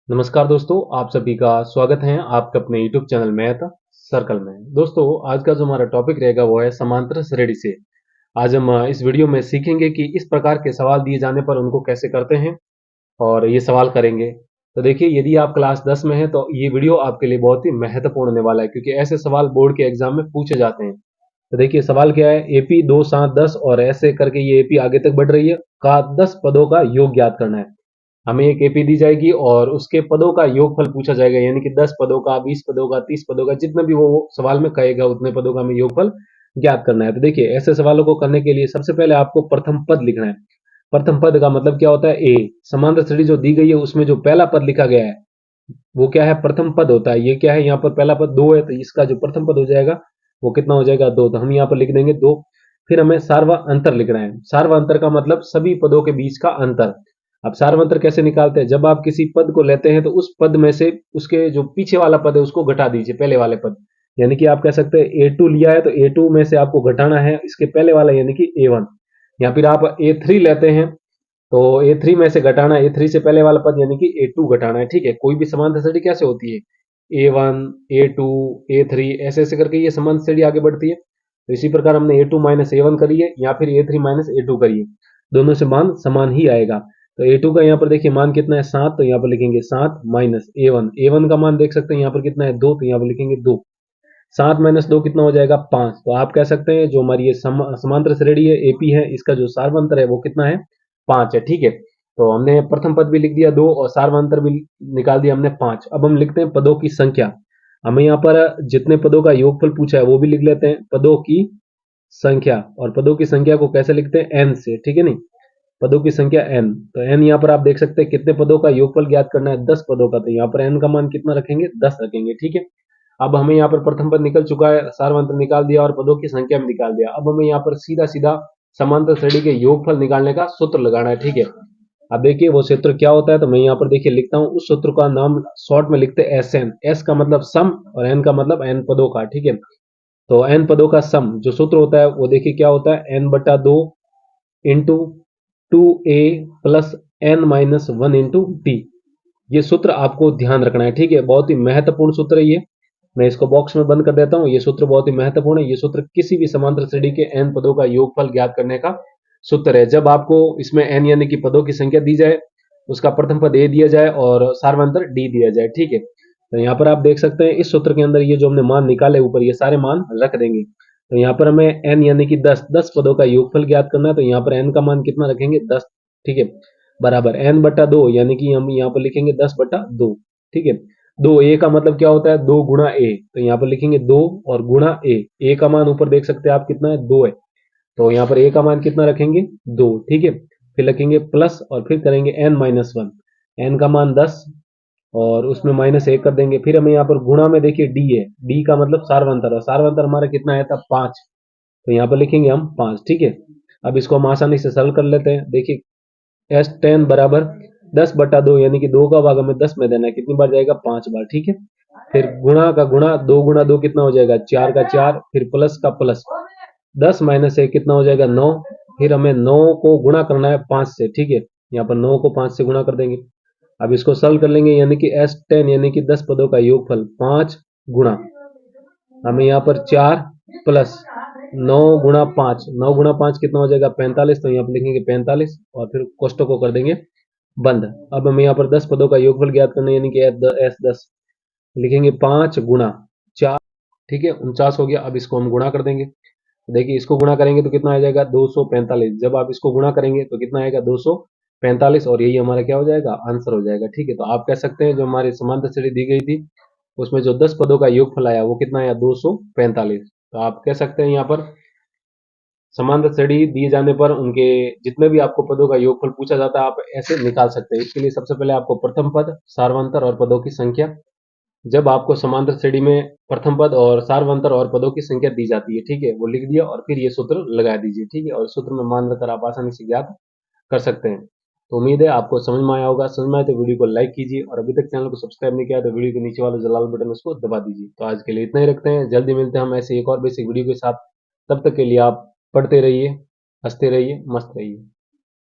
नमस्कार दोस्तों, आप सभी का स्वागत है आपके अपने YouTube चैनल मैथ सर्कल में। दोस्तों, आज का जो हमारा टॉपिक रहेगा वो है समांतर श्रेणी से। आज हम इस वीडियो में सीखेंगे कि इस प्रकार के सवाल दिए जाने पर उनको कैसे करते हैं और ये सवाल करेंगे। तो देखिए, यदि आप क्लास 10 में हैं तो ये वीडियो आपके लिए बहुत ही महत्वपूर्ण होने वाला है, क्योंकि ऐसे सवाल बोर्ड के एग्जाम में पूछे जाते हैं। तो देखिए, सवाल क्या है, एपी 2 7 10 और ऐसे करके ये एपी आगे तक बढ़ रही है का 10 पदों का योग ज्ञात करना है। हमें एक एपी दी जाएगी और उसके पदों का योगफल पूछा जाएगा, यानी कि 10 पदों का, 20 पदों का, 30 पदों का, जितना भी वो सवाल में कहेगा उतने पदों का हमें योगफल ज्ञात करना है। तो देखिए, ऐसे सवालों को करने के लिए सबसे पहले आपको प्रथम पद लिखना है। प्रथम पद का मतलब क्या होता है, ए समांतर श्रेणी जो दी गई है उसमें जो पहला पद लिखा गया है वो क्या है, प्रथम पद होता है। ये क्या है, यहाँ पर पहला पद 2 है, तो इसका जो प्रथम पद हो जाएगा वो कितना हो जाएगा, 2। तो हम यहाँ पर लिख देंगे 2। फिर हमें सार्वा अंतर लिखना है। सार्वा अंतर का मतलब सभी पदों के बीच का अंतर। अब सार्वंतर कैसे निकालते हैं, जब आप किसी पद को लेते हैं तो उस पद में से उसके जो पीछे वाला पद है उसको घटा दीजिए पहले वाले पद। यानी कि आप कह सकते हैं A2 लिया है तो A2 में से आपको घटाना है इसके पहले वाला, यानी कि A1। या फिर आप A3 लेते हैं तो A3 में से घटाना है A3 से पहले वाला पद, यानी कि A2 घटाना है। ठीक है, कोई भी समांतर श्रेणी कैसे होती है, A1 A2 A3 ऐसे ऐसे करके ये समांतर श्रेणी आगे बढ़ती है। तो इसी प्रकार हमने A2 माइनस A1 करिए या फिर A3 माइनस A2 करिए, दोनों से मान समान ही आएगा। तो A2 का यहाँ पर देखिए मान कितना है, 7, तो यहाँ पर लिखेंगे 7 माइनस A1। A1 का मान देख सकते हैं यहाँ पर कितना है, 2, तो यहाँ पर लिखेंगे 2। 7 माइनस 2 कितना हो जाएगा, 5। तो आप कह सकते हैं जो हमारी ये समांतर श्रेणी है एपी है, इसका जो सार्वंतर है वो कितना है, 5 है। ठीक है, तो हमने प्रथम पद भी लिख दिया 2 और सार्वंतर भी निकाल दिया हमने 5। अब हम लिखते हैं पदों की संख्या। हमें यहाँ पर जितने पदों का योगफल पूछा है वो भी लिख लेते हैं, पदों की संख्या। और पदों की संख्या को कैसे लिखते हैं, एन से। ठीक है, नहीं, पदों की संख्या n। तो n यहाँ पर आप देख सकते हैं कितने पदों का योगफल ज्ञात करना है, 10 पदों का। तो यहाँ पर n का मान कितना रखेंगे, 10 रखेंगे। ठीक है, अब हमें यहाँ पर प्रथम पद निकल चुका है, सार्वंतर निकाल दिया और पदों की संख्या में निकाल दिया। अब हमें यहाँ पर सीधा सीधा समांतर श्रेणी के योगफल निकालने का सूत्र लगाना है। ठीक है, अब देखिए वो सूत्र क्या होता है, तो मैं यहाँ पर देखिए लिखता हूँ, उस सूत्र का नाम शॉर्ट में लिखते हैं SN। S का मतलब सम और n का मतलब n पदों का। ठीक है, तो n पदों का सम जो सूत्र होता है वो देखिए क्या होता है, n/2 into 2a plus n minus 1 into T. ये सूत्र आपको ध्यान रखना है। ठीक है, बहुत ही महत्वपूर्ण सूत्र है ये। मैं इसको बॉक्स में बंद कर देता हूँ। ये सूत्र बहुत ही महत्वपूर्ण है। ये सूत्र किसी भी समांतर श्रेणी के n पदों का योगफल ज्ञात करने का सूत्र है। जब आपको इसमें n यानी कि पदों की संख्या दी जाए, उसका प्रथम पद a दिया जाए और सार्वंतर d दिया जाए। ठीक है, तो यहाँ पर आप देख सकते हैं इस सूत्र के अंदर ये जो हमने मान निकाले ऊपर, ये सारे मान रख देंगे। तो यहाँ पर हमें n यानी कि 10 पदों का योगफल ज्ञात करना है, तो यहाँ पर n का मान कितना रखेंगे, 10। ठीक है, बराबर n/2, यानी कि हम यहाँ पर लिखेंगे 10/2। ठीक है, 2a का मतलब क्या होता है, 2 गुणा a। तो यहाँ पर लिखेंगे 2 और गुणा a का मान ऊपर देख सकते हैं आप कितना है, 2 है। तो यहाँ पर a का मान कितना रखेंगे, 2। ठीक है, फिर लिखेंगे प्लस और फिर करेंगे n-1। n का मान 10 और उसमें -1 कर देंगे। फिर हमें यहाँ पर गुणा में देखिए d है, d का मतलब सार्वंतर, और सार्वंतर हमारा कितना है था, 5। तो यहाँ पर लिखेंगे हम 5। ठीक है, अब इसको हम आसानी से सरल कर लेते हैं। देखिए S10 बराबर 10/2, यानी कि 2 का भाग हमें 10 में देना है, कितनी बार जाएगा, 5 बार। ठीक है, फिर गुणा का गुणा, 2 गुणा 2 कितना हो जाएगा, 4 का 4। फिर प्लस का प्लस, 10 माइनस 1 कितना हो जाएगा, 9। फिर हमें 9 को गुणा करना है 5 से। ठीक है, यहाँ पर 9 को 5 से गुणा कर देंगे। अब इसको सरल कर लेंगे, यानी कि S10 यानी कि 10 पदों का योगफल 5 गुणा, हमें यहाँ पर 4 प्लस 9 गुणा 5, 9 गुणा 5 कितना हो जाएगा, 45। तो यहाँ पर लिखेंगे 45 और फिर कोष्टकों को कर देंगे बंद। अब हमें यहाँ पर 10 पदों का योगफल ज्ञात करना है, यानी कि S10 लिखेंगे 5 गुणा 4। ठीक है, 49 हो गया। अब इसको हम गुणा कर देंगे। देखिए इसको गुणा करेंगे तो कितना आ जाएगा, 245। जब आप इसको गुणा करेंगे तो कितना आएगा, 245, और यही हमारा क्या हो जाएगा, आंसर हो जाएगा। ठीक है, तो आप कह सकते हैं जो हमारी समांतर श्रेणी दी गई थी उसमें जो 10 पदों का योगफल आया वो कितना आया, 245। तो आप कह सकते हैं यहाँ पर समांतर श्रेणी दिए जाने पर उनके जितने भी आपको पदों का योगफल पूछा जाता है आप ऐसे निकाल सकते हैं। इसके लिए सबसे पहले आपको प्रथम पद, सार्वंतर और पदों की संख्या, जब आपको समांतर श्रेणी में प्रथम पद और सार्वंतर और पदों की संख्या दी जाती है, ठीक है, वो लिख दिया और फिर ये सूत्र लगा दीजिए। ठीक है, और सूत्र में मान रखकर आप आसानी से ज्ञात कर सकते हैं। तो उम्मीद है आपको समझ में आया होगा। समझ में आए तो वीडियो को लाइक कीजिए और अभी तक चैनल को सब्सक्राइब नहीं किया तो वीडियो के नीचे वाला जो लाल बटन उसको दबा दीजिए। तो आज के लिए इतना ही रखते हैं, जल्दी मिलते हैं हम ऐसे एक और बेसिक वीडियो के साथ। तब तक के लिए आप पढ़ते रहिए, हंसते रहिए, मस्त रहिए।